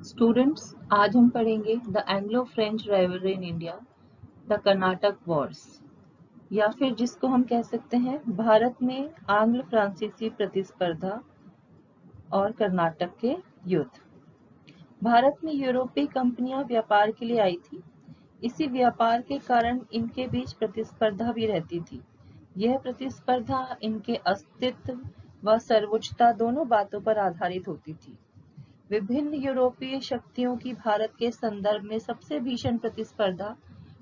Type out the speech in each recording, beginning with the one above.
Students, आज हम पढ़ेंगे the Anglo French rivalry in India, the Karnataka Wars, या फिर जिसको हम कह सकते हैं भारत में आंग्ल फ्रांसीसी प्रतिस्पर्धा और कर्नाटक के युद्ध। भारत में यूरोपीय कंपनियां व्यापार के लिए आई थी। इसी व्यापार के कारण इनके बीच प्रतिस्पर्धा भी रहती थी। यह प्रतिस्पर्धा इनके अस्तित्व व सर्वोच्चता दोनों बातों पर आधारित होती थी। विभिन्न यूरोपीय शक्तियों की भारत के संदर्भ में सबसे भीषण प्रतिस्पर्धा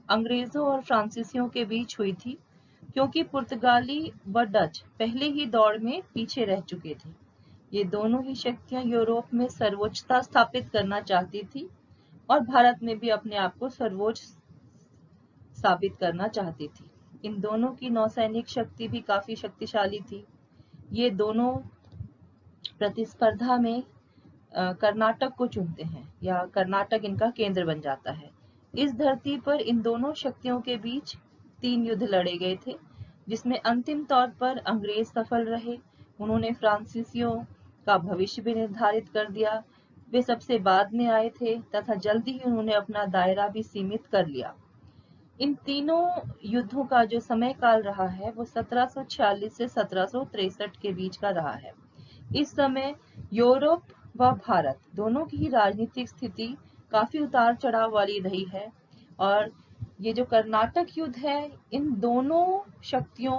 अंग्रेजों और फ्रांसीसियों के बीच हुई थी, क्योंकि पुर्तगाली व डच पहले ही दौड़ में पीछे रह चुके थे। ये दोनों ही शक्तियां यूरोप में सर्वोच्चता स्थापित करना चाहती थी और भारत में भी अपने आप को सर्वोच्च साबित करना चाहती थी। इन दोनों की नौसैनिक शक्ति भी काफी शक्तिशाली थी। ये दोनों प्रतिस्पर्धा में कर्नाटक को चुनते हैं या कर्नाटक इनका केंद्र बन जाता है। इस धरती पर इन दोनों शक्तियों के बीच 3 युद्ध लड़े गए थे, जिसमें अंतिम तौर पर अंग्रेज सफल रहे। उन्होंने फ्रांसीसियों का भविष्य भी निर्धारित कर दिया। वे सबसे बाद में आए थे तथा जल्दी ही उन्होंने अपना दायरा भी सीमित कर लिया। इन तीनों युद्धों का जो समय काल रहा है वो 1746 से 1763 के बीच का रहा है। इस समय यूरोप व भारत दोनों की ही राजनीतिक स्थिति काफी उतार चढ़ाव वाली रही है, और ये जो कर्नाटक युद्ध है, इन दोनों शक्तियों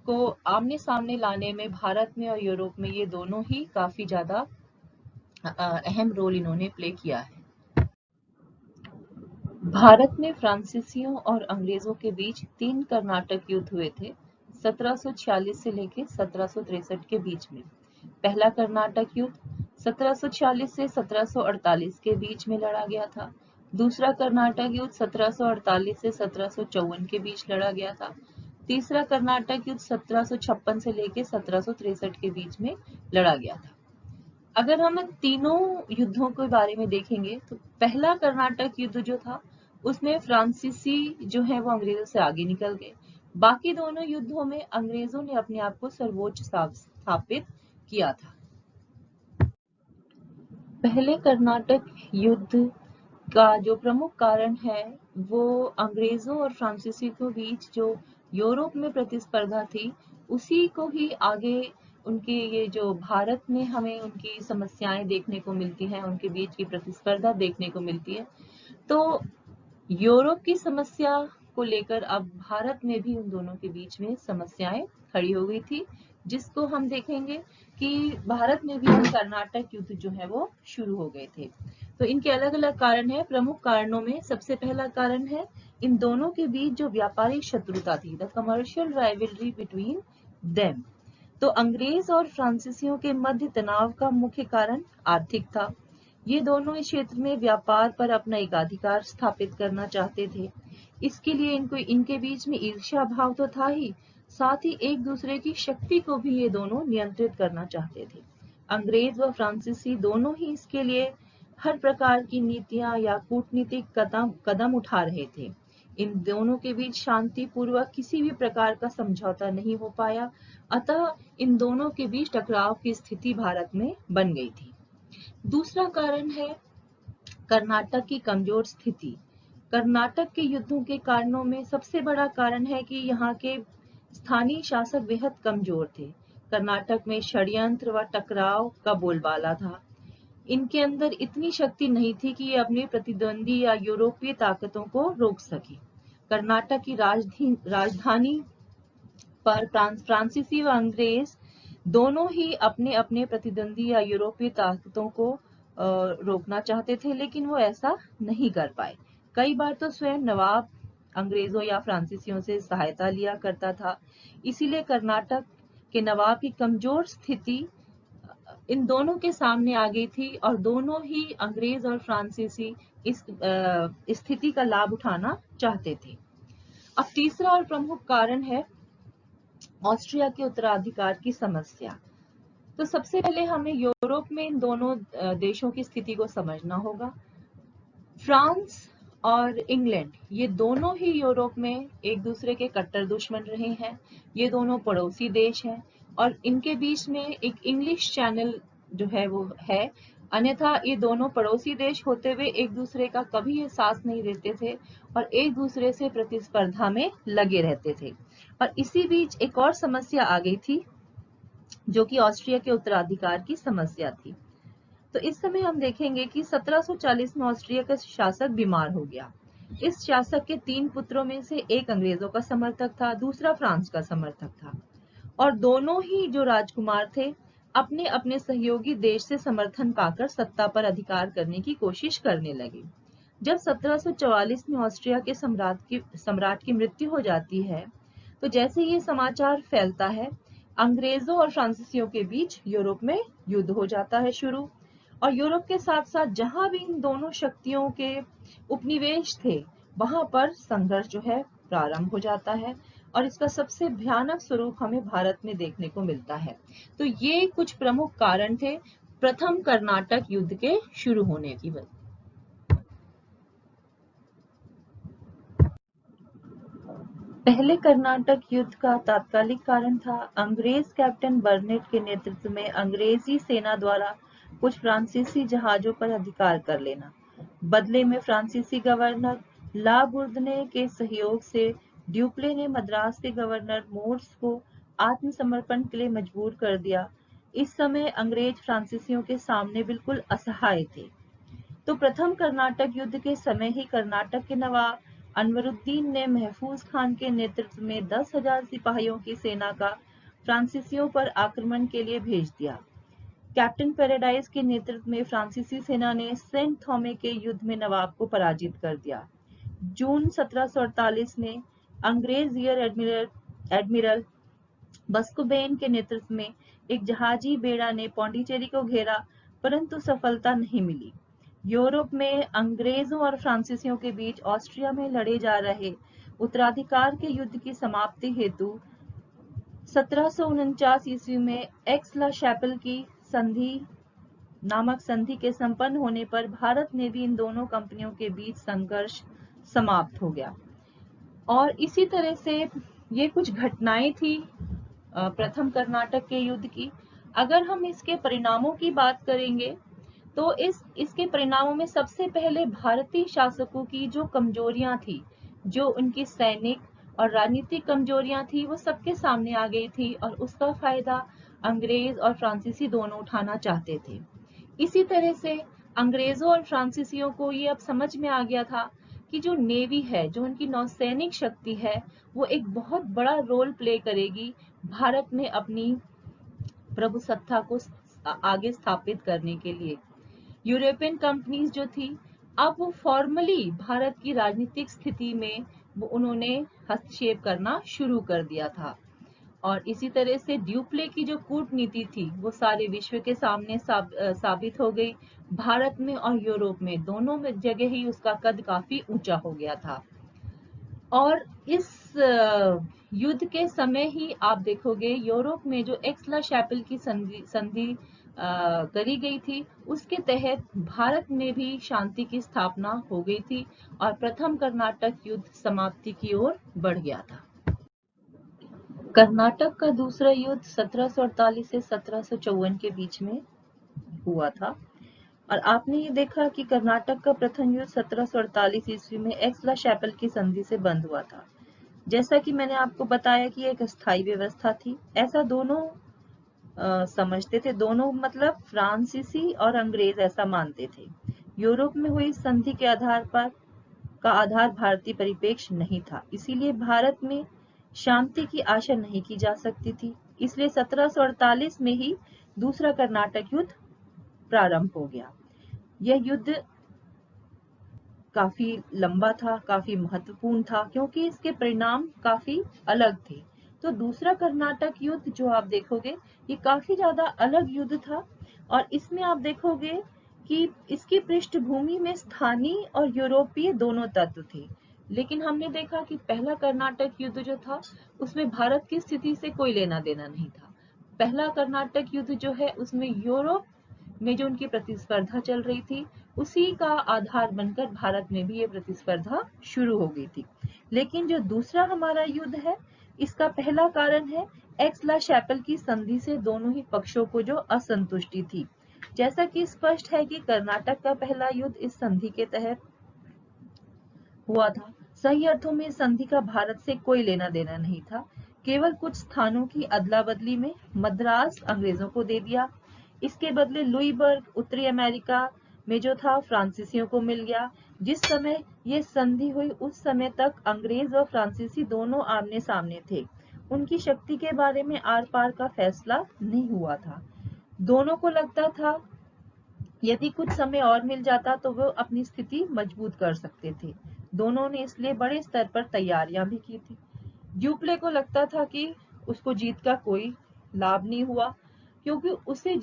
को आमने सामने लाने में भारत में और यूरोप में ये दोनों ही काफी ज्यादा अहम रोल इन्होंने प्ले किया है। भारत में फ्रांसीसियों और अंग्रेजों के बीच 3 कर्नाटक युद्ध हुए थे, 1746 से लेकर 1763 के बीच में। पहला कर्नाटक युद्ध 1746 से 1748 के बीच में लड़ा गया था। दूसरा कर्नाटक युद्ध 1748 से 1754 के बीच लड़ा गया था। तीसरा कर्नाटक युद्ध 1756 से लेकर 1763 के बीच में लड़ा गया था। अगर हम तीनों युद्धों के बारे में देखेंगे तो पहला कर्नाटक युद्ध जो था उसमें फ्रांसीसी जो है वो अंग्रेजों से आगे निकल गए। बाकी दोनों युद्धों में अंग्रेजों ने अपने आप को सर्वोच्च स्थापित किया था। पहले कर्नाटक युद्ध का जो प्रमुख कारण है वो अंग्रेजों और फ्रांसीसी के बीच जो यूरोप में प्रतिस्पर्धा थी, उसी को ही आगे उनके ये जो भारत में हमें उनकी समस्याएं देखने को मिलती हैं, उनके बीच की प्रतिस्पर्धा देखने को मिलती है। तो यूरोप की समस्या को लेकर अब भारत में भी उन दोनों के बीच में समस्याएं खड़ी हो गई थी, जिसको हम देखेंगे कि भारत में भी कर्नाटक युद्ध जो है वो शुरू हो गए थे। तो इनके अलग अलग कारण है। प्रमुख कारणों में सबसे पहला कारण है इन दोनों के बीच जो व्यापारिक शत्रुता थी, the commercial rivalry between them. तो अंग्रेज और फ्रांसीसियों के मध्य तनाव का मुख्य कारण आर्थिक था। ये दोनों इस क्षेत्र में व्यापार पर अपना एकाधिकार स्थापित करना चाहते थे। इसके लिए इनके बीच में ईर्ष्या भाव तो था ही, साथ ही एक दूसरे की शक्ति को भी ये दोनों नियंत्रित करना चाहते थे। अंग्रेज व फ्रांसीसी दोनों ही इसके लिए हर प्रकार की नीतियां या कूटनीतिक कदम उठा रहे थे। इन दोनों के बीच शांतिपूर्वक किसी भी प्रकार का समझौता नहीं हो पाया, अतः इन दोनों के बीच टकराव की स्थिति भारत में बन गई थी। दूसरा कारण है कर्नाटक की कमजोर स्थिति। कर्नाटक के युद्धों के कारणों में सबसे बड़ा कारण है कि यहाँ के स्थानीय शासक बेहद कमजोर थे। कर्नाटक में षड्यंत्र व टकराव का बोलबाला था। इनके अंदर इतनी शक्ति नहीं थी कि ये अपने प्रतिद्वंदी या यूरोपीय ताकतों को रोक सके। कर्नाटक की राजधानी पर फ्रांसीसी व अंग्रेज दोनों ही अपने अपने प्रतिद्वंदी या यूरोपीय ताकतों को रोकना चाहते थे, लेकिन वो ऐसा नहीं कर पाए। कई बार तो स्वयं नवाब अंग्रेजों या फ्रांसीसियों से सहायता लिया करता था। इसीलिए कर्नाटक के नवाब की कमजोर स्थिति इन दोनों के सामने आ गई थी, और दोनों ही अंग्रेज और फ्रांसीसी इस स्थिति का लाभ उठाना चाहते थे। अब तीसरा और प्रमुख कारण है ऑस्ट्रिया के उत्तराधिकार की समस्या। तो सबसे पहले हमें यूरोप में इन दोनों देशों की स्थिति को समझना होगा। फ्रांस और इंग्लैंड ये दोनों ही यूरोप में एक दूसरे के कट्टर दुश्मन रहे हैं। ये दोनों पड़ोसी देश हैं और इनके बीच में एक इंग्लिश चैनल जो है वो है, अन्यथा ये दोनों पड़ोसी देश होते हुए एक दूसरे का कभी ये साथ नहीं देते थे और एक दूसरे से प्रतिस्पर्धा में लगे रहते थे। और इसी बीच एक और समस्या आ गई थी जो कि ऑस्ट्रिया के उत्तराधिकार की समस्या थी। तो इस समय हम देखेंगे कि 1740 में ऑस्ट्रिया का शासक बीमार हो गया। इस शासक के 3 पुत्रों में से एक अंग्रेजों का समर्थक था, दूसरा फ्रांस का समर्थक था और दोनों ही जो राजकुमार थे अपने अपने सहयोगी देश से समर्थन पाकर सत्ता पर अधिकार करने की कोशिश करने लगे। जब 1744 में ऑस्ट्रिया के सम्राट की मृत्यु हो जाती है, तो जैसे ये समाचार फैलता है, अंग्रेजों और फ्रांसीसियों के बीच यूरोप में युद्ध हो जाता है शुरू। और यूरोप के साथ साथ जहां भी इन दोनों शक्तियों के उपनिवेश थे, वहां पर संघर्ष जो है प्रारंभ हो जाता है और इसका सबसे भयानक स्वरूप हमें भारत में देखने को मिलता है। तो ये कुछ प्रमुख कारण थे प्रथम कर्नाटक युद्ध के शुरू होने की वजह। पहले कर्नाटक युद्ध का तात्कालिक कारण था अंग्रेज कैप्टन बर्नेट के नेतृत्व में अंग्रेजी सेना द्वारा कुछ फ्रांसीसी जहाजों पर अधिकार कर लेना। बदले में फ्रांसीसी गवर्नर ला बुर्दने के सहयोग से ड्यूप्ले ने मद्रास के गवर्नर मोर्स को आत्मसमर्पण के लिए मजबूर कर दिया। इस समय अंग्रेज फ्रांसीसियों के सामने बिल्कुल असहाय थे। तो प्रथम कर्नाटक युद्ध के समय ही कर्नाटक के नवाब अनवरुद्दीन ने महफूज खान के नेतृत्व में 10,000 सिपाहियों की सेना का फ्रांसीसियों पर आक्रमण के लिए भेज दिया। कैप्टन पैराडाइज के नेतृत्व में फ्रांसीसी सेना ने सेंट थॉमे के युद्ध में नवाब को पराजित कर दिया। जून 1748 में अंग्रेज रियर एडमिरल बस्कोबेन के नेतृत्व में एक जहाजी बेड़ा ने पौंडीचेरी को घेरा, परंतु सफलता नहीं मिली। यूरोप में अंग्रेजों और फ्रांसीसियों के बीच ऑस्ट्रिया में लड़े जा रहे उत्तराधिकार के युद्ध की समाप्ति हेतु 1749 ईस्वी में एक्स-ला शैपेल की संधि नामक संधि के संपन्न होने पर भारत में भी इन दोनों कंपनियों के बीच संघर्ष समाप्त हो गया। और इसी तरह से ये कुछ घटनाएं थी प्रथम कर्नाटक के युद्ध की। अगर हम इसके परिणामों की बात करेंगे तो इसके परिणामों में सबसे पहले भारतीय शासकों की जो कमजोरियां थी, जो उनकी सैनिक और राजनीतिक कमजोरियां थी, वो सबके सामने आ गई थी और उसका फायदा अंग्रेज और फ्रांसीसी दोनों उठाना चाहते थे। इसी तरह से अंग्रेजों और फ्रांसीसियों को ये अब समझ में आ गया था कि जो नेवी है, जो उनकी नौसैनिक शक्ति है, वो एक बहुत बड़ा रोल प्ले करेगी भारत में अपनी प्रभुसत्ता को आगे स्थापित करने के लिए। यूरोपियन कंपनीज जो थी, अब वो फॉर्मली भारत की राजनीतिक स्थिति में वो उन्होंने हस्तक्षेप करना शुरू कर दिया था। और इसी तरह से ड्यूप्ले की जो कूटनीति थी वो सारे विश्व के सामने साबित हो गई। भारत में और यूरोप में दोनों में जगह ही उसका कद काफी ऊंचा हो गया था। और इस युद्ध के समय ही आप देखोगे यूरोप में जो एक्स-ला शैपेल की संधि करी गई थी, उसके तहत भारत में भी शांति की स्थापना हो गई थी और प्रथम कर्नाटक युद्ध समाप्ति की ओर बढ़ गया था। कर्नाटक का दूसरा युद्ध 1748 से 1754 के बीच में हुआ था और आपने ये देखा कि कर्नाटक का प्रथम युद्ध 1748 ईस्वी में एक्स-ला शैपेल की संधि से बंद हुआ था। जैसा कि मैंने आपको बताया कि एक अस्थायी व्यवस्था थी, ऐसा दोनों समझते थे, दोनों मतलब फ्रांसीसी और अंग्रेज ऐसा मानते थे। यूरोप में हुई संधि के आधार भारतीय परिप्रेक्ष्य नहीं था, इसीलिए भारत में शांति की आशा नहीं की जा सकती थी। इसलिए 1748 में ही दूसरा कर्नाटक युद्ध प्रारंभ हो गया। यह युद्ध काफी लंबा था, काफी महत्वपूर्ण था, क्योंकि इसके परिणाम काफी अलग थे। तो दूसरा कर्नाटक युद्ध जो आप देखोगे, ये काफी ज्यादा अलग युद्ध था और इसमें आप देखोगे कि इसकी पृष्ठभूमि में स्थानीय और यूरोपीय दोनों तत्व थे। लेकिन हमने देखा कि पहला कर्नाटक युद्ध जो था, उसमें भारत की स्थिति से कोई लेना देना नहीं था। पहला कर्नाटक युद्ध जो है, उसमें यूरोप में जो उनकी प्रतिस्पर्धा चल रही थी, उसी का आधार बनकर भारत में भी ये प्रतिस्पर्धा शुरू हो गई थी। लेकिन जो दूसरा हमारा युद्ध है, इसका पहला कारण है एक्स-ला शैपेल की संधि से दोनों ही पक्षों को जो असंतुष्टि थी। जैसा कि स्पष्ट है कि कर्नाटक का पहला युद्ध इस संधि के तहत हुआ था। सही अर्थों में इस संधि का भारत से कोई लेना देना नहीं था। केवल कुछ स्थानों की अदला बदली में मद्रास अंग्रेजों को दे दिया। इसके बदले लुईबर्ग उत्तरी अमेरिका में जो था फ्रांसीसियों को मिल गया। जिस समय ये संधि हुई उस समय तक अंग्रेज और फ्रांसीसी दोनों आमने सामने थे। उनकी शक्ति के बारे में आर पार का फैसला नहीं हुआ था। दोनों को लगता था यदि कुछ समय और मिल जाता तो वो अपनी स्थिति मजबूत कर सकते थे। दोनों ने इसलिए बड़े स्तर पर तैयारियां भी की थी। ड्यूप्ले को लगता था कि उसको जीत का कोई लाभ नहीं हुआ, क्योंकि उससे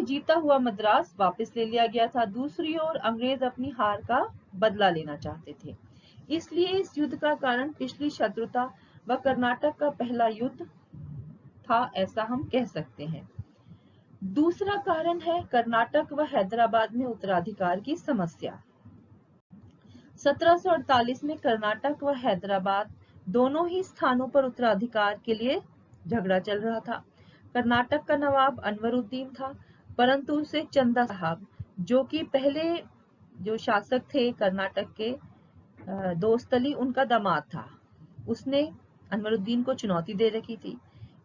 जीता हुआ मद्रास वापस ले लिया गया था। दूसरी ओर अंग्रेज अपनी हार का बदला लेना चाहते थे। इसलिए इस युद्ध का कारण पिछली शत्रुता व कर्नाटक का पहला युद्ध था, ऐसा हम कह सकते हैं। दूसरा कारण है कर्नाटक व हैदराबाद में उत्तराधिकार की समस्या। 1748 में कर्नाटक व हैदराबाद दोनों ही स्थानों पर उत्तराधिकार के लिए झगड़ा चल रहा था। कर्नाटक का नवाब अनवरुद्दीन था, परंतु उसे चंदा साहब, जो कि पहले जो शासक थे कर्नाटक के, दोस्तली उनका दामाद था, उसने अनवरुद्दीन को चुनौती दे रखी थी।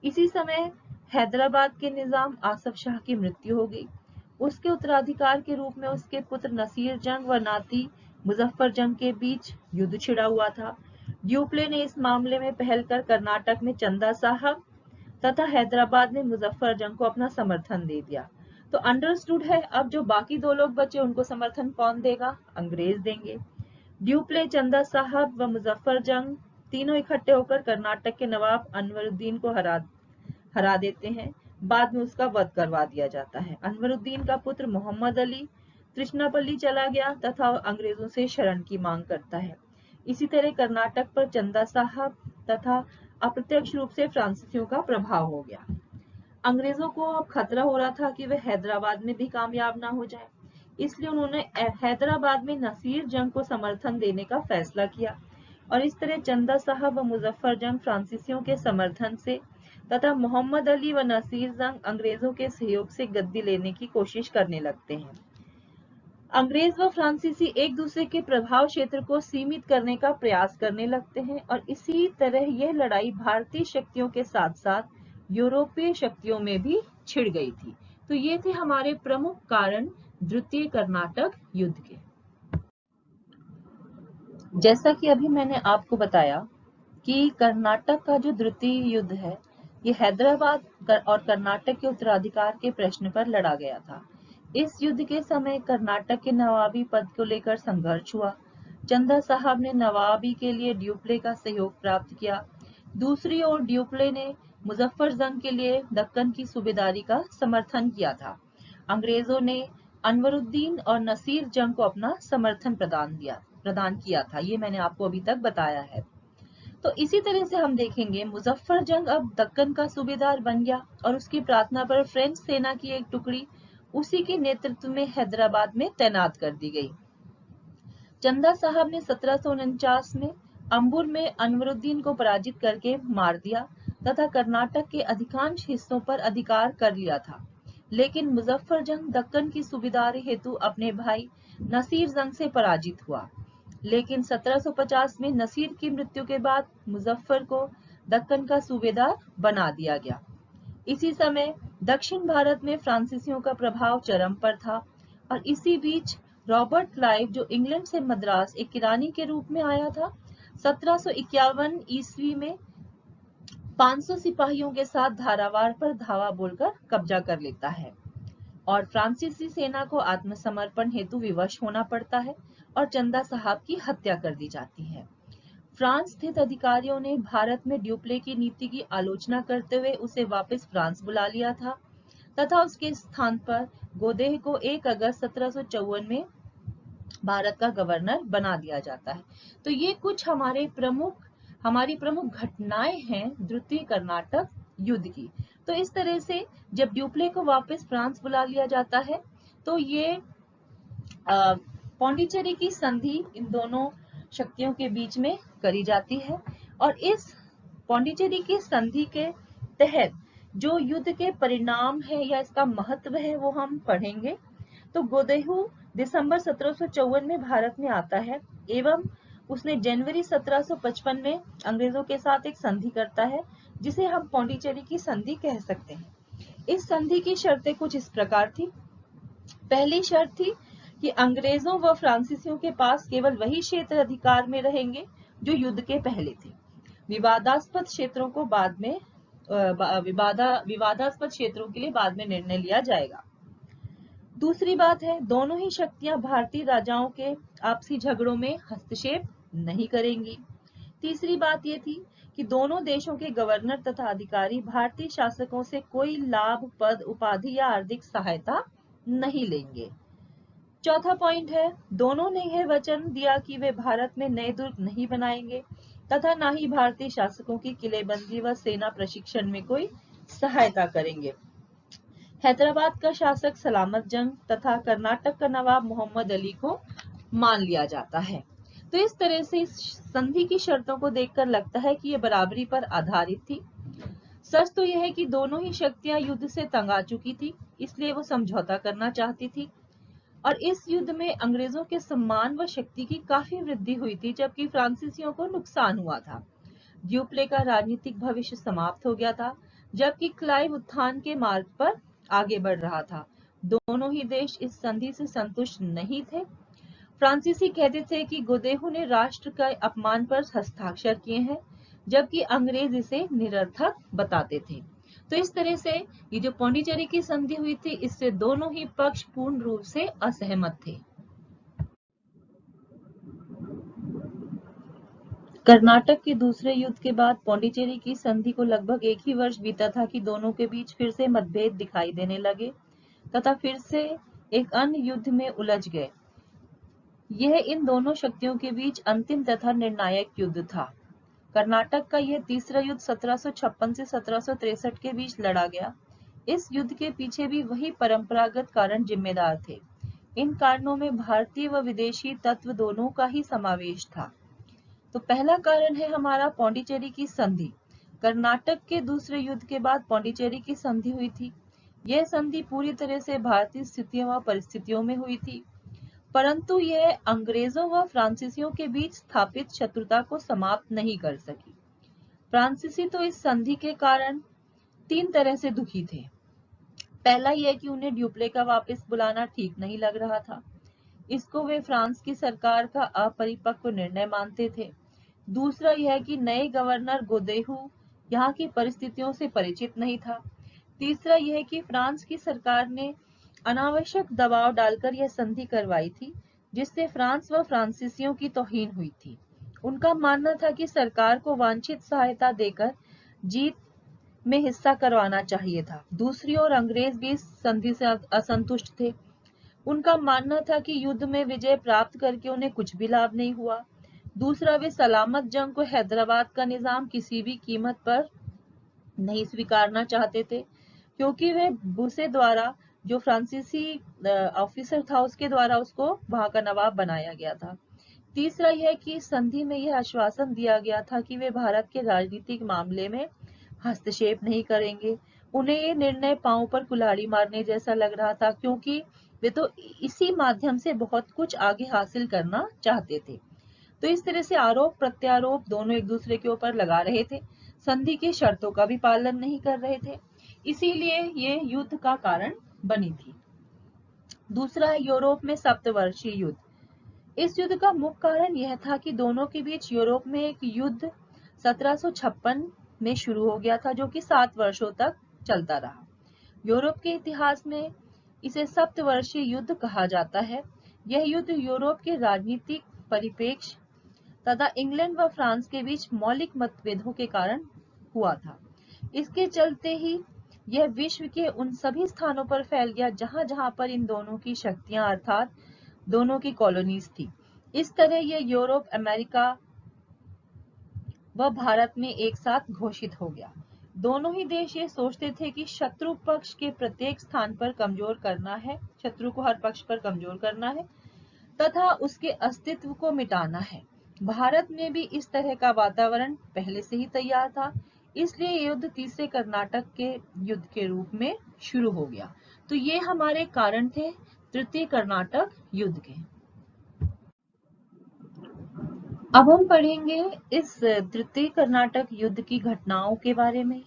इसी समय हैदराबाद के निजाम आसफ शाह की मृत्यु हो गई। उसके उत्तराधिकार के रूप में उसके पुत्र नसीर जंग व नाती मुजफ्फर जंग के बीच युद्ध छिड़ा हुआ था। ड्यूप्ले ने इस मामले में पहल कर कर्नाटक में चंदा साहब तथा हैदराबाद में मुजफ्फर जंग को अपना समर्थन दे दिया। तो अंडरस्टूड है, अब जो बाकी दो लोग बचे उनको समर्थन कौन देगा? अंग्रेज देंगे। ड्यूप्ले, चंदा साहब व मुजफ्फर जंग तीनों इकट्ठे होकर कर्नाटक के नवाब अनवरुद्दीन को हरा देते हैं। बाद में उसका वध करवा दिया जाता है। अनवरुद्दीन का पुत्र मोहम्मद अली त्रिचनापल्ली चला गया तथा अंग्रेजों से शरण की मांग करता है। इसी तरह कर्नाटक पर चंदा साहब तथा अप्रत्यक्ष रूप से फ्रांसीसियों का प्रभाव हो गया। अंग्रेजों को अब खतरा हो रहा था कि वे हैदराबाद में भी कामयाब ना हो जाए, इसलिए उन्होंने हैदराबाद में नसीर जंग को समर्थन देने का फैसला किया और इस तरह चंदा साहब व मुजफ्फर जंग फ्रांसीसियों के समर्थन से तथा मोहम्मद अली व नसीर जंग अंग्रेजों के सहयोग से गद्दी लेने की कोशिश करने लगते हैं। अंग्रेज व फ्रांसीसी एक दूसरे के प्रभाव क्षेत्र को सीमित करने का प्रयास करने लगते हैं और इसी तरह यह लड़ाई भारतीय शक्तियों के साथ साथ यूरोपीय शक्तियों में भी छिड़ गई थी। तो ये थे हमारे प्रमुख कारण द्वितीय कर्नाटक युद्ध के। जैसा कि अभी मैंने आपको बताया कि कर्नाटक का जो द्वितीय युद्ध है ये हैदराबाद और कर्नाटक के उत्तराधिकार के प्रश्न पर लड़ा गया था। इस युद्ध के समय कर्नाटक के नवाबी पद को लेकर संघर्ष हुआ। चंदा साहब ने नवाबी के लिए ड्यूप्ले का सहयोग प्राप्त किया। दूसरी ओर ड्यूप्ले ने मुजफ्फर जंग के लिए दक्कन की सूबेदारी का समर्थन किया था। अंग्रेजों ने अनवरुद्दीन और नसीर जंग को अपना समर्थन प्रदान किया था। ये मैंने आपको अभी तक बताया है। तो इसी तरह से हम देखेंगे मुजफ्फर जंग अब दक्कन का सूबेदार बन गया और उसकी प्रार्थना पर फ्रेंच सेना की एक टुकड़ी उसी के नेतृत्व में हैदराबाद में तैनात कर दी गई। चंदा साहब ने 1749 में अंबुर में अनवरुद्दीन को पराजित करके मार दिया तथा कर्नाटक के अधिकांश हिस्सों पर अधिकार कर लिया था। लेकिन मुजफ्फर जंग दक्कन की सूबेदारी हेतु अपने भाई नसीर जंग से पराजित हुआ। लेकिन 1750 में नसीर की मृत्यु के बाद मुजफ्फर को दक्कन का सूबेदार बना दिया गया। इसी समय दक्षिण भारत में फ्रांसीसियों का प्रभाव चरम पर था और इसी बीच रॉबर्ट क्लाइव, जो इंग्लैंड से मद्रास एक किरानी के रूप में आया था, 1751 ईस्वी में 500 सिपाहियों के साथ धारावाड़ पर धावा बोलकर कब्जा कर लेता है और फ्रांसीसी सेना को आत्मसमर्पण हेतु विवश होना पड़ता है और चंदा साहब की हत्या कर दी जाती है। फ्रांस स्थित अधिकारियों ने भारत में ड्यूप्ले की नीति की आलोचना करते हुए उसे वापस फ्रांस बुला लिया था तथा उसके स्थान पर गोदेह को 1 अगस्त 1754 में भारत का गवर्नर बना दिया जाता है। तो ये कुछ हमारी प्रमुख घटनाएं हैं द्वितीय कर्नाटक युद्ध की। तो इस तरह से जब ड्यूप्ले को वापस फ्रांस बुला लिया जाता है तो ये पौंडीचेरी की संधि इन दोनों शक्तियों के बीच में करी जाती है और इस पौंडीचेरी की संधि के तहत जो युद्ध के परिणाम है या इसका महत्व है वो हम पढ़ेंगे। तो गोदेहू दिसंबर 1754 में भारत में आता है एवं उसने जनवरी 1755 में अंग्रेजों के साथ एक संधि करता है जिसे हम पौंडीचेरी की संधि कह सकते हैं। इस संधि की शर्तें कुछ इस प्रकार थी। पहली शर्त थी कि अंग्रेजों व फ्रांसीसियों के पास केवल वही क्षेत्र अधिकार में रहेंगे जो युद्ध के पहले थे। विवादास्पद क्षेत्रों को बाद में विवादास्पद क्षेत्रों के लिए बाद में निर्णय लिया जाएगा। दूसरी बात है, दोनों ही शक्तियां भारतीय राजाओं के आपसी झगड़ों में हस्तक्षेप नहीं करेंगी। तीसरी बात यह थी कि दोनों देशों के गवर्नर तथा अधिकारी भारतीय शासकों से कोई लाभ, पद, उपाधि या आर्थिक सहायता नहीं लेंगे। चौथा पॉइंट है, दोनों ने यह वचन दिया कि वे भारत में नए दुर्ग नहीं बनाएंगे तथा न ही भारतीय शासकों की किलेबंदी व सेना प्रशिक्षण में कोई सहायता करेंगे। हैदराबाद का शासक सलामत जंग तथा कर्नाटक का नवाब मोहम्मद अली को मान लिया जाता है। तो इस तरह से इस संधि की शर्तों को देखकर लगता है कि यह बराबरी पर आधारित थी। सच तो यह है कि दोनों ही शक्तियां युद्ध से तंग आ चुकी थी, इसलिए वो समझौता करना चाहती थी और इस युद्ध में अंग्रेजों के सम्मान व शक्ति की काफी वृद्धि हुई थी, जबकि फ्रांसीसियों को नुकसान हुआ था। ड्यूप्ले का राजनीतिक भविष्य समाप्त हो गया था, जबकि क्लाइव उत्थान के मार्ग पर आगे बढ़ रहा था। दोनों ही देश इस संधि से संतुष्ट नहीं थे। फ्रांसीसी कहते थे कि गोदेहू ने राष्ट्र के अपमान पर हस्ताक्षर किए हैं, जबकि अंग्रेज इसे निरर्थक बताते थे। तो इस तरह से ये जो पौंडीचेरी की संधि हुई थी, इससे दोनों ही पक्ष पूर्ण रूप से असहमत थे। कर्नाटक के दूसरे युद्ध के बाद पौंडीचेरी की संधि को लगभग एक ही वर्ष बीता था कि दोनों के बीच फिर से मतभेद दिखाई देने लगे तथा फिर से एक अन्य युद्ध में उलझ गए। यह इन दोनों शक्तियों के बीच अंतिम तथा निर्णायक युद्ध था। कर्नाटक का यह तीसरा युद्ध 1756 से 1763 के बीच लड़ा गया। इस युद्ध के पीछे भी वही परंपरागत कारण जिम्मेदार थे। इन कारणों में भारतीय व विदेशी तत्व दोनों का ही समावेश था। तो पहला कारण है हमारा पौंडीचेरी की संधि। कर्नाटक के दूसरे युद्ध के बाद पौंडीचेरी की संधि हुई थी। यह संधि पूरी तरह से भारतीय स्थितियों व परिस्थितियों में हुई थी, परंतु यह अंग्रेजों व फ्रांसीसियों के बीच स्थापित शत्रुता को समाप्त नहीं कर सकी। फ्रांसीसी तो इस संधि के कारण तीन तरह से दुखी थे। पहला यह कि उन्हें ड्यूप्ले का वापस बुलाना ठीक नहीं लग रहा था। इसको वे फ्रांस की सरकार का अपरिपक्व निर्णय मानते थे। दूसरा यह कि नए गवर्नर गोदेहू यहाँ की परिस्थितियों से परिचित नहीं था। तीसरा यह कि फ्रांस की सरकार ने अनावश्यक दबाव डालकर यह संधि करवाई थी, जिससे फ्रांस व फ्रांसीसियों की तौहीन हुई थी। उनका मानना था कि सरकार को वांछित सहायता देकर जीत में हिस्सा करवाना चाहिए था। दूसरी ओर अंग्रेज भी इस संधि से असंतुष्ट थे। उनका मानना था कि युद्ध में विजय प्राप्त करके उन्हें कुछ भी लाभ नहीं हुआ। दूसरा, वे सलामत जंग को हैदराबाद का निजाम किसी भी कीमत पर नहीं स्वीकारना चाहते थे, क्योंकि वे बुसे द्वारा, जो फ्रांसीसी ऑफिसर था, उसके द्वारा उसको वहां का नवाब बनाया गया था। तीसरा यह कि संधि में यह आश्वासन दिया गया था कि वे भारत के राजनीतिक मामले में हस्तक्षेप नहीं करेंगे। उन्हें ये निर्णय पांव पर कुल्हाड़ी मारने जैसा लग रहा था, क्योंकि वे तो इसी माध्यम से बहुत कुछ आगे हासिल करना चाहते थे। तो इस तरह से आरोप प्रत्यारोप दोनों एक दूसरे के ऊपर लगा रहे थे, संधि की शर्तों का भी पालन नहीं कर रहे थे, इसीलिए ये युद्ध का कारण बनी थी। दूसरा है यूरोप में सप्तवर्षीय युद्ध। इस युद्ध का मुख्य कारण यह था कि दोनों के बीच यूरोप में एक युद्ध 1756 में शुरू हो गया था, जो कि 7 वर्षों तक चलता रहा। यूरोप के इतिहास में इसे सप्तवर्षीय युद्ध कहा जाता है। यह युद्ध यूरोप के राजनीतिक परिप्रेक्ष्य तथा इंग्लैंड व फ्रांस के बीच मौलिक मतभेदों के कारण हुआ था। इसके चलते ही यह विश्व के उन सभी स्थानों पर फैल गया जहां जहां पर इन दोनों की शक्तियां अर्थात दोनों की कॉलोनीज थी। इस तरह यह यूरोप, अमेरिका व भारत में एक साथ घोषित हो गया। दोनों ही देश ये सोचते थे कि शत्रु पक्ष के प्रत्येक स्थान पर कमजोर करना है, शत्रु को हर पक्ष पर कमजोर करना है तथा उसके अस्तित्व को मिटाना है। भारत में भी इस तरह का वातावरण पहले से ही तैयार था। इसलिए ये युद्ध तीसरे कर्नाटक के युद्ध के रूप में शुरू हो गया। तो ये हमारे कारण थे तृतीय कर्नाटक युद्ध के। अब हम पढ़ेंगे इस तृतीय कर्नाटक युद्ध की घटनाओं के बारे में,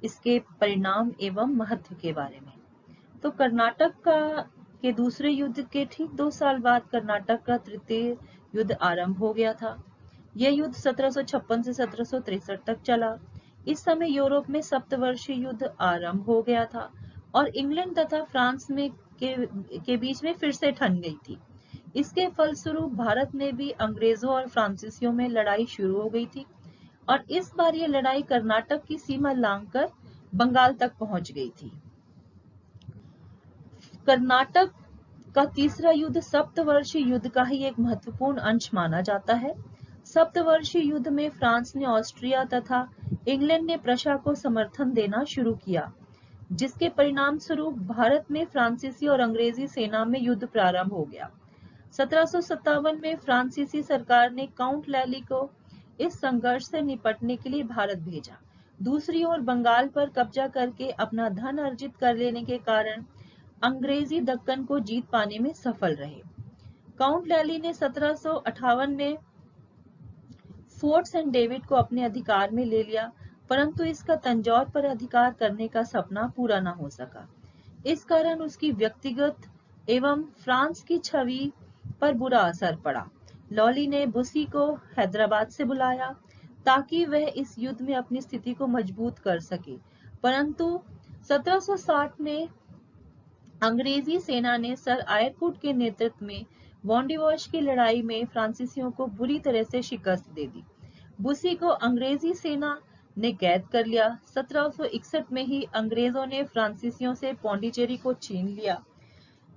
इसके परिणाम एवं महत्व के बारे में। तो कर्नाटक के दूसरे युद्ध के ठीक 2 साल बाद कर्नाटक का तृतीय युद्ध आरंभ हो गया था। यह युद्ध 1756 से 1763 तक चला। इस समय यूरोप में सप्तवर्षीय युद्ध आरंभ हो गया था और इंग्लैंड तथा फ्रांस में के बीच में फिर से ठन गई थी। इसके फलस्वरूप भारत में भी अंग्रेजों और फ्रांसीसियों में लड़ाई शुरू हो गई थी और इस बार ये लड़ाई कर्नाटक की सीमा लांघकर बंगाल तक पहुंच गई थी। कर्नाटक का तीसरा युद्ध सप्तवर्षीय युद्ध का ही एक महत्वपूर्ण अंश माना जाता है। सप्तवर्षीय युद्ध में फ्रांस ने ऑस्ट्रिया तथा इंग्लैंड ने प्रशा को समर्थन देना शुरू किया, जिसके परिणाम स्वरूप भारत में फ्रांसीसी और अंग्रेजी सेना में युद्ध प्रारंभ हो गया। 1757 में फ्रांसीसी सरकार ने काउंट लैली को इस संघर्ष से निपटने के लिए भारत भेजा। दूसरी ओर बंगाल पर कब्जा करके अपना धन अर्जित कर लेने के कारण अंग्रेजी दक्कन को जीत पाने में सफल रहे। काउंट लैली ने 1758 में फोर्ट सेंट डेविड को अपने अधिकार में ले लिया, परंतु इसका तंजौर पर अधिकार करने का सपना पूरा न हो सका। इस कारण उसकी व्यक्तिगत एवं फ्रांस की छवि पर बुरा असर पड़ा। लॉली ने बुसी को हैदराबाद से बुलाया ताकि वह इस युद्ध में अपनी स्थिति को मजबूत कर सके, परंतु 1760 में अंग्रेजी सेना ने सर आयरकुट के नेतृत्व में वॉन्डिवॉश की लड़ाई में फ्रांसीसियों को बुरी तरह से शिकस्त दे दी। बुसी को अंग्रेजी सेना ने कैद कर लिया। 1761 में ही अंग्रेजों ने फ्रांसीसियों से पौंडीचेरी को छीन लिया।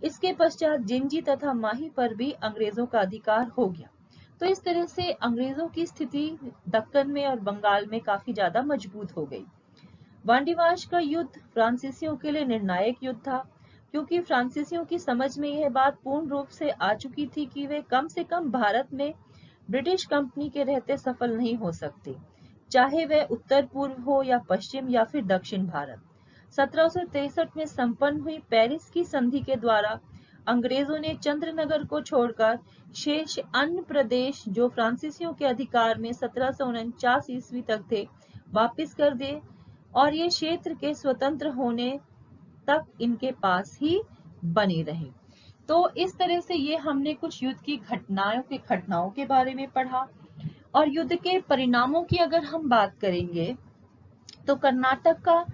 इसके पश्चात जिंजी तथा माही पर भी अंग्रेजों का अधिकार हो गया। तो इस तरह से अंग्रेजों की स्थिति दक्कन में और बंगाल में काफी ज्यादा मजबूत हो गई। वांडीवाश का युद्ध फ्रांसीसियों के लिए निर्णायक युद्ध था, क्योंकि फ्रांसीसियों की समझ में यह बात पूर्ण रूप से आ चुकी थी कि वे कम से कम भारत में ब्रिटिश कंपनी के रहते सफल नहीं हो सकते, चाहे वह उत्तर पूर्व हो या पश्चिम या फिर दक्षिण भारत। 1763 में संपन्न हुई पेरिस की संधि के द्वारा अंग्रेजों ने चंद्रनगर को छोड़कर शेष अन्य प्रदेश जो फ्रांसीसियों के अधिकार में 1749 ईस्वी तक थे वापस कर दिए और ये क्षेत्र के स्वतंत्र होने तक इनके पास ही बने रहे। तो इस तरह से ये हमने कुछ युद्ध की घटनाओं के बारे में पढ़ा। और युद्ध के परिणामों की अगर हम बात करेंगे तो कर्नाटक का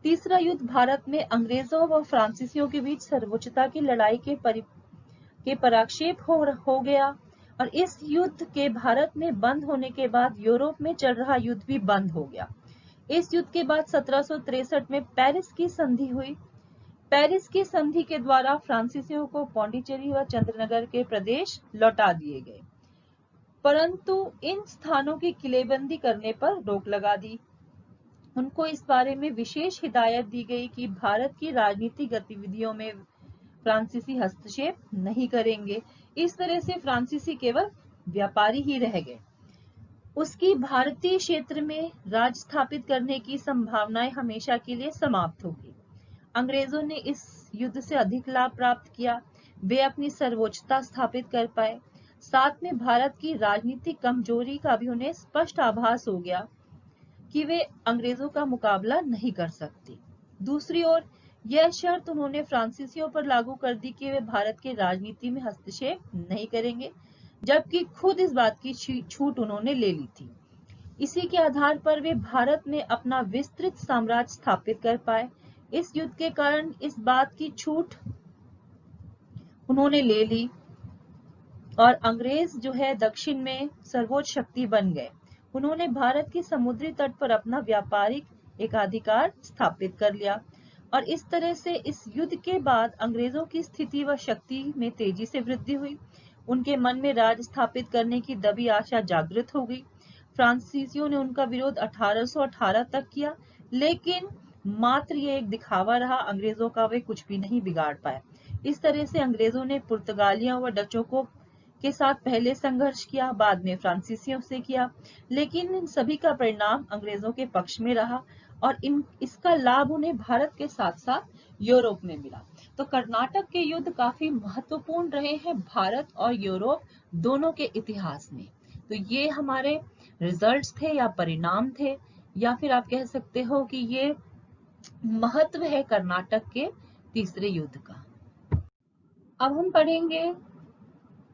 तीसरा युद्ध भारत में अंग्रेजों व फ्रांसीसियों के बीच सर्वोच्चता की लड़ाई के पराक्षेप हो गया और इस युद्ध के भारत में बंद होने के बाद यूरोप में चल रहा युद्ध भी बंद हो गया। इस युद्ध के बाद 1763 में पेरिस की संधि हुई। पेरिस की संधि के द्वारा फ्रांसीसियों को पौंडीचेरी व चंद्रनगर के प्रदेश लौटा दिए गए, परंतु इन स्थानों की किलेबंदी करने पर रोक लगा दी। उनको इस बारे में विशेष हिदायत दी गई कि भारत की राजनीतिक गतिविधियों में फ्रांसीसी हस्तक्षेप नहीं करेंगे। इस तरह से फ्रांसीसी केवल व्यापारी ही रह गए। उसकी भारतीय क्षेत्र में राज स्थापित करने की संभावनाएं हमेशा के लिए समाप्त हो गई। अंग्रेजों ने इस युद्ध से अधिक लाभ प्राप्त किया, वे अपनी सर्वोच्चता स्थापित कर पाए। साथ में भारत की राजनीतिक कमजोरी का भी उन्हें स्पष्ट आभास हो गया कि वे अंग्रेजों का मुकाबला नहीं कर सकते। दूसरी ओर यह शर्त उन्होंने फ्रांसीसियों पर लागू कर दी कि वे भारत के राजनीति में हस्तक्षेप नहीं करेंगे, जबकि खुद इस बात की छूट उन्होंने ले ली थी। इसी के आधार पर वे भारत में अपना विस्तृत साम्राज्य स्थापित कर पाए। इस युद्ध के कारण इस बात की छूट उन्होंने ले ली और अंग्रेज जो है दक्षिण में सर्वोच्च शक्ति बन गए। उन्होंने भारत के समुद्री तट पर अपना व्यापारिक एकाधिकार स्थापित कर लिया और इस तरह से इस युद्ध के बाद अंग्रेजों की स्थिति व शक्ति में तेजी से वृद्धि हुई। उनके मन में राज स्थापित करने की दबी आशा जागृत हो गई। फ्रांसीसियों ने उनका विरोध 1818 तक किया, लेकिन मात्र ये एक दिखावा रहा, अंग्रेजों का वे कुछ भी नहीं बिगाड़ पाए। इस तरह से अंग्रेजों ने पुर्तगालियों व डचों के साथ पहले संघर्ष किया, बाद में फ्रांसीसियों से किया, लेकिन इन सभी का परिणाम अंग्रेजों के पक्ष में रहा और इसका लाभ उन्हें भारत के साथ साथ यूरोप में मिला। तो कर्नाटक के युद्ध काफी महत्वपूर्ण रहे हैं भारत और यूरोप दोनों के इतिहास में। तो ये हमारे रिजल्ट्स थे या परिणाम थे, या फिर आप कह सकते हो कि ये महत्व है कर्नाटक के तीसरे युद्ध का। अब हम पढ़ेंगे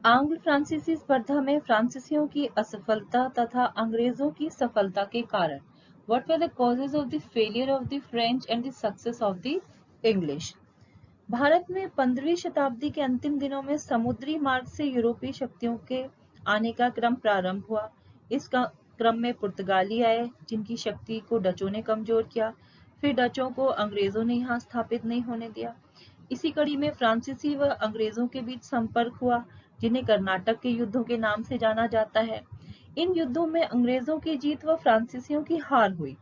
आंग्ल फ्रांसीसी स्पर्धा में फ्रांसीसियों की असफलता तथा अंग्रेजों की सफलता के कारण। What were the causes of the failure of the French and the success of the English? Bharat में 15वीं शताब्दी के अंतिम दिनों में समुद्री मार्ग से यूरोपीय शक्तियों के आने का क्रम प्रारंभ हुआ। इस क्रम में पुर्तगाली आए, जिनकी शक्ति को डचों ने कमजोर किया। फिर डचों को अंग्रेजों ने यहाँ स्थापित नहीं होने दिया। इसी कड़ी में फ्रांसीसी व अंग्रेजों के बीच संपर्क हुआ, जिन्हें कर्नाटक के युद्धों के नाम से जाना जाता है। इन युद्धों में अंग्रेजों की जीत व फ्रांसीसियों की हार हुई।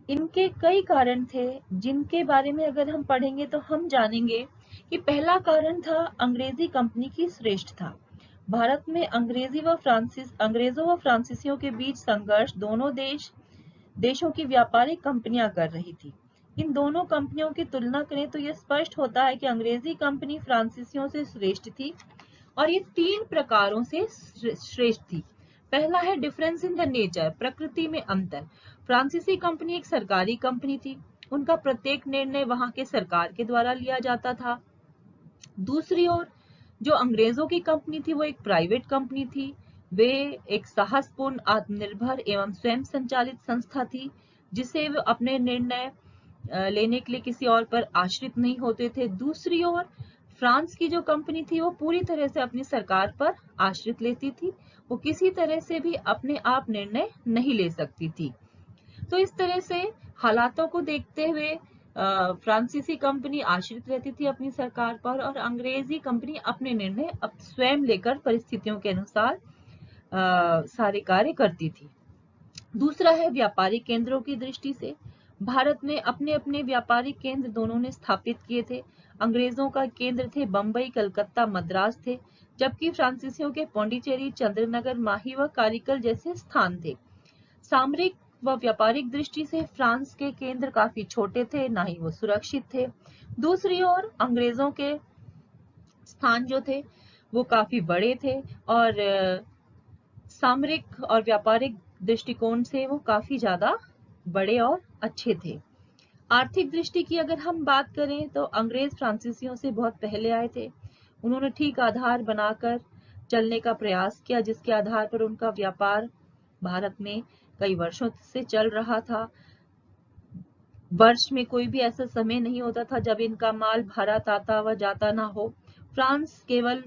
इनके कई कारण थे, जिनके बारे में अगर हम पढ़ेंगे तो हम जानेंगे कि पहला कारण था अंग्रेजी कंपनी की श्रेष्ठता। भारत में अंग्रेजों व फ्रांसीसियों के बीच संघर्ष दोनों देशों की व्यापारिक कंपनियां कर रही थी। इन दोनों कंपनियों की तुलना करें तो यह स्पष्ट होता है कि अंग्रेजी कंपनी फ्रांसीसियों से श्रेष्ठ थी और ये 3 प्रकारों से श्रेष्ठ थी। पहला है डिफरेंस इन द नेचर, प्रकृति में अंतर। फ्रांसीसी कंपनी एक सरकारी कंपनी थी, उनका प्रत्येक निर्णय वहां के सरकार के द्वारा लिया जाता था। दूसरी ओर जो अंग्रेजों की कंपनी थी वो एक प्राइवेट कंपनी थी। वे एक साहसपूर्ण, आत्मनिर्भर एवं स्वयं संचालित संस्था थी, जिसे वे अपने निर्णय लेने के लिए किसी और पर आश्रित नहीं होते थे। दूसरी ओर फ्रांस की जो कंपनी थी वो पूरी तरह से अपनी सरकार पर आश्रित लेती थी, वो किसी तरह से भी अपने आप निर्णय नहीं ले सकती थी। तो इस तरह से हालातों को देखते हुए फ्रांसीसी कंपनी आश्रित रहती थी अपनी सरकार पर और अंग्रेजी कंपनी अपने निर्णय स्वयं लेकर परिस्थितियों के अनुसार सारे कार्य करती थी। दूसरा है व्यापारिक केंद्रों की दृष्टि से। भारत में अपने अपने व्यापारिक केंद्र दोनों ने स्थापित किए थे। अंग्रेजों का केंद्र थे बंबई, कलकत्ता, मद्रास थे, जबकि फ्रांसीसियों के पौंडीचेरी, चंद्रनगर, माही व कारिकल जैसे स्थान थे। सामरिक व व्यापारिक दृष्टि से फ्रांस के केंद्र काफी छोटे थे, ना ही वो सुरक्षित थे। दूसरी ओर अंग्रेजों के स्थान जो थे वो काफी बड़े थे और सामरिक और व्यापारिक दृष्टिकोण से वो काफी ज्यादा बड़े और अच्छे थे। आर्थिक दृष्टि की अगर हम बात करें तो अंग्रेज फ्रांसीसियों से बहुत पहले आए थे। उन्होंने ठीक आधार बनाकर चलने का प्रयास किया, जिसके आधार पर उनका व्यापार भारत में कई वर्षों से चल रहा था। वर्ष में कोई भी ऐसा समय नहीं होता था जब इनका माल भारत आता व जाता ना हो। फ्रांस केवल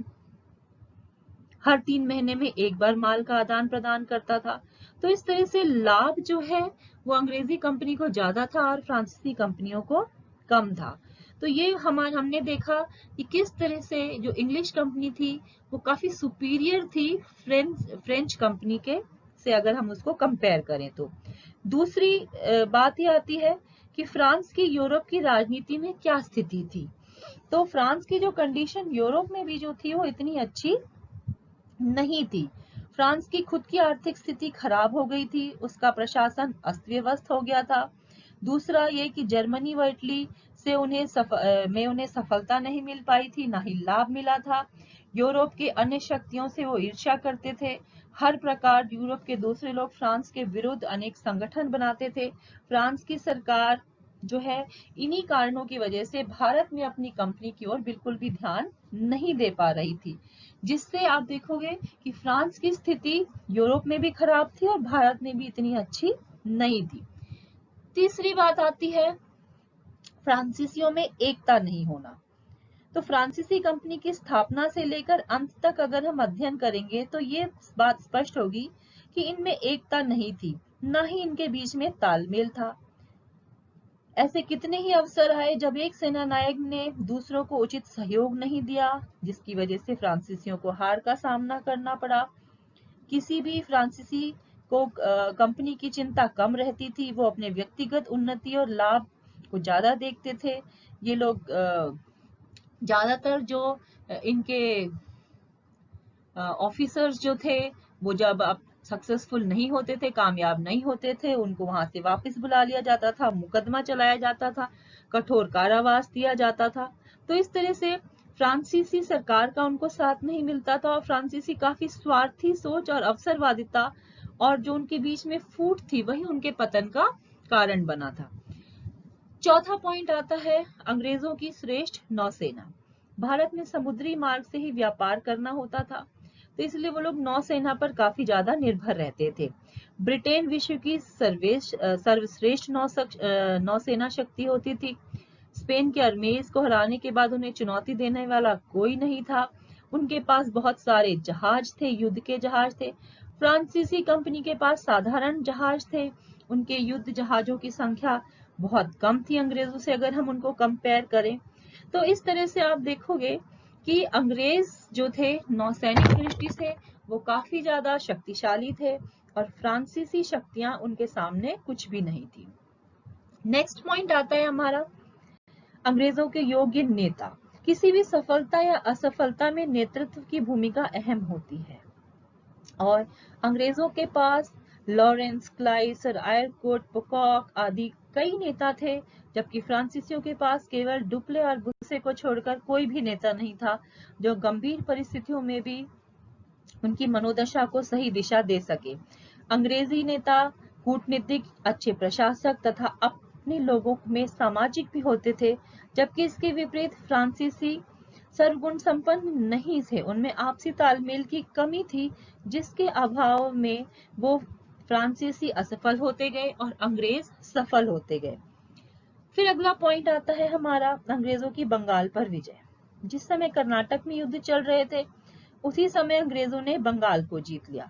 हर 3 महीने में एक बार माल का आदान प्रदान करता था। तो इस तरह से लाभ जो है वो अंग्रेजी कंपनी को ज्यादा था और फ्रांसीसी कंपनियों को कम था। तो ये हमने देखा कि किस तरह से जो इंग्लिश कंपनी थी वो काफी सुपीरियर थी फ्रेंच कंपनी के से, अगर हम उसको कंपेयर करें तो। दूसरी बात ये आती है कि फ्रांस की यूरोप की राजनीति में क्या स्थिति थी। तो फ्रांस की जो कंडीशन यूरोप में भी जो थी वो इतनी अच्छी नहीं थी। फ्रांस की खुद की आर्थिक स्थिति खराब हो गई थी, उसका प्रशासन अस्त व्यस्त हो गया था। दूसरा ये कि जर्मनी व इटली से उन्हें सफलता नहीं मिल पाई थी, ना ही लाभ मिला था। यूरोप के अन्य शक्तियों से वो ईर्ष्या करते थे। हर प्रकार यूरोप के दूसरे लोग फ्रांस के विरुद्ध अनेक संगठन बनाते थे। फ्रांस की सरकार जो है इन्हीं कारणों की वजह से भारत में अपनी कंपनी की ओर बिल्कुल भी ध्यान नहीं दे पा रही थी, जिससे आप देखोगे कि फ्रांस की स्थिति यूरोप में भी खराब थी और भारत में भी इतनी अच्छी नहीं थी। तीसरी बात आती है फ्रांसीसियों में एकता नहीं होना। तो फ्रांसीसी कंपनी की स्थापना से लेकर अंत तक अगर हम अध्ययन करेंगे तो ये बात स्पष्ट होगी कि इनमें एकता नहीं थी, न ही इनके बीच में तालमेल था। ऐसे कितने ही अवसर आए जब एक सेना नायक ने दूसरों को उचित सहयोग नहीं दिया, जिसकी वजह से फ्रांसीसियों को हार का सामना करना पड़ा। किसी भी फ्रांसीसी को कंपनी की चिंता कम रहती थी, वो अपने व्यक्तिगत उन्नति और लाभ को ज्यादा देखते थे। ये लोग ज्यादातर जो इनके ऑफिसर्स जो थे वो जब अब सक्सेसफुल नहीं होते थे, कामयाब नहीं होते थे, उनको वहां से वापस बुला लिया जाता था, मुकदमा चलाया जाता था, कठोर कारावास दिया जाता था। तो इस तरह से फ्रांसीसी सरकार का उनको साथ नहीं मिलता था और फ्रांसीसी काफी स्वार्थी सोच और अवसरवादिता और जो उनके बीच में फूट थी वही उनके पतन का कारण बना था। चौथा पॉइंट आता है अंग्रेजों की श्रेष्ठ नौसेना। भारत में समुद्री मार्ग से ही व्यापार करना होता था, तो इसलिए वो लोग नौसेना पर काफी ज्यादा निर्भर रहते थे। ब्रिटेन विश्व की सर्वश्रेष्ठ नौसेना शक्ति होती थी। स्पेन के अरमेज को हराने के बाद उन्हें चुनौती देने वाला कोई नहीं था। उनके पास बहुत सारे जहाज थे, युद्ध के जहाज थे। फ्रांसीसी कंपनी के पास साधारण जहाज थे। उनके युद्ध जहाजों की संख्या बहुत कम थी अंग्रेजों से अगर हम उनको कंपेयर करें। तो इस तरह से आप देखोगे कि अंग्रेज जो थे नौसैनिक दृष्टि से वो काफी ज्यादा शक्तिशाली थे और फ्रांसीसी शक्तियां उनके सामने कुछ भी नहीं थी। नेक्स्ट पॉइंट आता है हमारा अंग्रेजों के योग्य नेता। किसी भी सफलता या असफलता में नेतृत्व की भूमिका अहम होती है और अंग्रेजों के पास लॉरेंस, क्लाइव, सर आयरकोट, पोकॉक आदि कई नेता थे, जबकि फ्रांसीसियों के पास केवल डुप्ले और बुस्से को छोड़कर कोई भी नेता नहीं था जो गंभीर परिस्थितियों में भी उनकी मनोदशा को सही दिशा दे सके। अंग्रेजी नेता कूटनीतिक, अच्छे प्रशासक तथा अपने लोगों में सामाजिक भी होते थे, जबकि इसके विपरीत फ्रांसीसी सर्वगुण संपन्न नहीं थे। उनमें आपसी तालमेल की कमी थी, जिसके अभाव में वो फ्रांसीसी असफल होते गए और अंग्रेज सफल होते गए। फिर अगला पॉइंट आता है हमारा अंग्रेजों की बंगाल पर विजय। जिस समय कर्नाटक में युद्ध चल रहे थे उसी समय अंग्रेजों ने बंगाल को जीत लिया।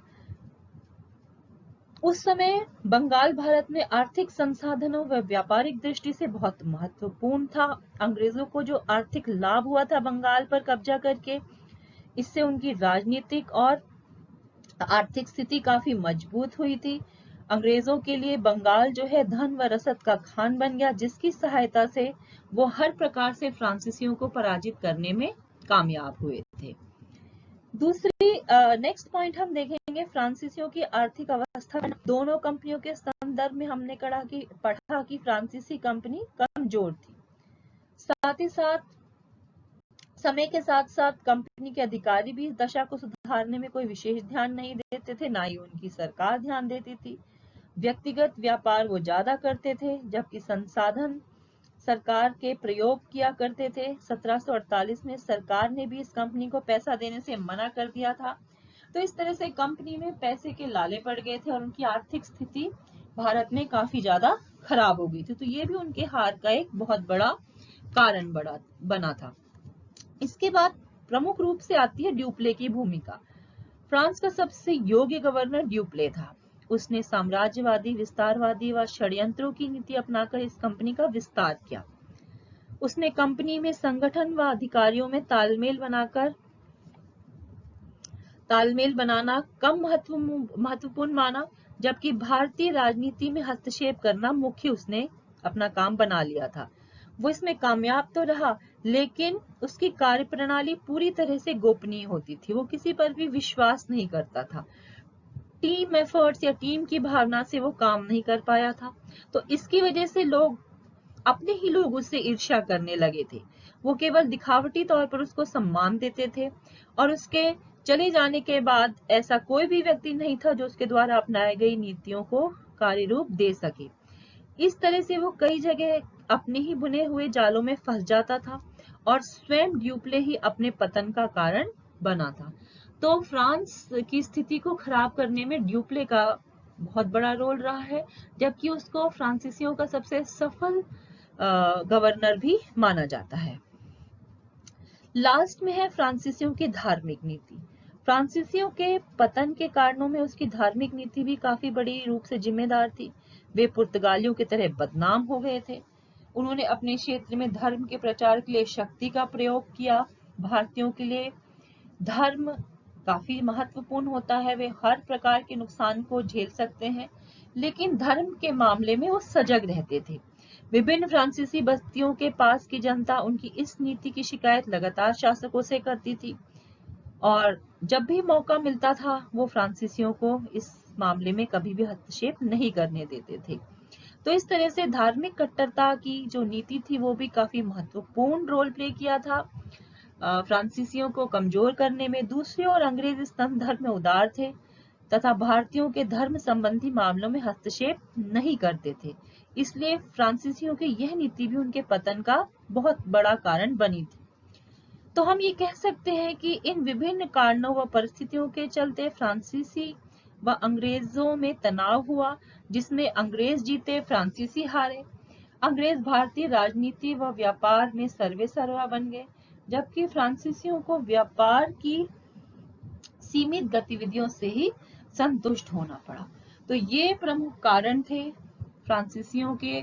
उस समय बंगाल भारत में आर्थिक संसाधनों व व्यापारिक दृष्टि से बहुत महत्वपूर्ण था। अंग्रेजों को जो आर्थिक लाभ हुआ था बंगाल पर कब्जा करके, इससे उनकी राजनीतिक और आर्थिक स्थिति काफी मजबूत हुई थी। अंग्रेजों के लिए बंगाल जो है धन व रसद का खान बन गया, जिसकी सहायता से वो हर प्रकार से फ्रांसीसियों को पराजित करने में कामयाब हुए थे। दूसरी नेक्स्ट पॉइंट हम देखेंगे फ्रांसीसियों की आर्थिक अवस्था। दोनों कंपनियों के संदर्भ में हमने पढ़ा कि फ्रांसीसी कंपनी कमजोर थी। साथ ही साथ समय के साथ साथ कंपनी के अधिकारी भी इस दशा को सुधारने में कोई विशेष ध्यान नहीं देते थे, ना ही उनकी सरकार ध्यान देती थी। व्यक्तिगत व्यापार वो ज्यादा करते थे, जबकि संसाधन सरकार के प्रयोग किया करते थे। 1748 में सरकार ने भी इस कंपनी को पैसा देने से मना कर दिया था। तो इस तरह से कंपनी में पैसे के लाले पड़ गए थे और उनकी आर्थिक स्थिति भारत में काफी ज्यादा खराब हो गई थी। तो ये भी उनके हार का एक बहुत बड़ा कारण बना था। इसके बाद प्रमुख रूप से आती है ड्यूप्ले की भूमिका। फ्रांस का सबसे योग्य गवर्नर ड्यूप्ले था। उसने साम्राज्यवादी, विस्तारवादी व षड्यंत्रों की नीति अपनाकर इस कंपनी का विस्तार किया। उसने कंपनी में संगठन व अधिकारियों में तालमेल बनाना कम महत्वपूर्ण माना, जबकि भारतीय राजनीति में हस्तक्षेप करना मुख्य उसने अपना काम बना लिया था। वो इसमें कामयाब तो रहा, लेकिन उसकी कार्यप्रणाली पूरी तरह से गोपनीय होती थी। वो किसी पर भी विश्वास नहीं करता था। टीम एफर्ट्स या टीम की भावना से वो काम नहीं कर पाया था। तो इसकी वजह से अपने ही लोग उससे ईर्ष्या करने लगे थे। वो केवल दिखावटी तौर पर उसको सम्मान देते थे और उसके चले जाने के बाद ऐसा कोई भी व्यक्ति नहीं था जो उसके द्वारा अपनाई गई नीतियों को कार्य रूप दे सके। इस तरह से वो कई जगह अपने ही बुने हुए जालों में फंस जाता था और स्वयं ड्यूप्ले ही अपने पतन का कारण बना था। तो फ्रांस की स्थिति को खराब करने में ड्यूप्ले का बहुत बड़ा रोल रहा है, जबकि उसको फ्रांसीसियों का सबसे सफल गवर्नर भी माना जाता है। लास्ट में है फ्रांसीसियों की धार्मिक नीति। फ्रांसीसियों के पतन के कारणों में उसकी धार्मिक नीति भी काफी बड़ी रूप से जिम्मेदार थी। वे पुर्तगालियों की तरह बदनाम हो गए थे। उन्होंने अपने क्षेत्र में धर्म के प्रचार के लिए शक्ति का प्रयोग किया। भारतीयों के लिए धर्म काफी महत्वपूर्ण होता है। वे हर प्रकार के नुकसान को झेल सकते हैं, लेकिन धर्म के मामले में वो सजग रहते थे। विभिन्न फ्रांसीसी बस्तियों के पास की जनता उनकी इस नीति की शिकायत लगातार शासकों से करती थी। और जब भी मौका मिलता था वो फ्रांसीसियों को इस मामले में कभी भी हस्तक्षेप नहीं करने देते थे। तो इस तरह से धार्मिक कट्टरता की जो नीति थी वो भी काफी महत्वपूर्ण रोल प्ले किया था फ्रांसीसियों को कमजोर करने में। दूसरी ओर अंग्रेज स्तंभ धर्म में उदार थे तथा भारतीयों के धर्म संबंधी मामलों में हस्तक्षेप नहीं करते थे, इसलिए फ्रांसीसियों की यह नीति भी उनके पतन का बहुत बड़ा कारण बनी थी। तो हम ये कह सकते हैं कि इन विभिन्न कारणों व परिस्थितियों के चलते फ्रांसीसी व अंग्रेजों में तनाव हुआ, जिसमें अंग्रेज जीते, फ्रांसीसी हारे। अंग्रेज भारतीय राजनीति व व्यापार में सर्वेसर्वा बन गए, जबकि फ्रांसीसियों को व्यापार की सीमित गतिविधियों से ही संतुष्ट होना पड़ा। तो ये प्रमुख कारण थे फ्रांसीसियों के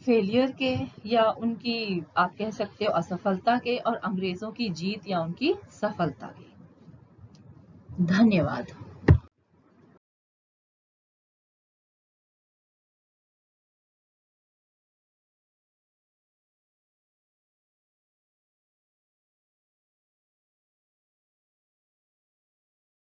फेलियर के, या उनकी आप कह सकते हो असफलता के, और अंग्रेजों की जीत या उनकी सफलता के। धन्यवाद।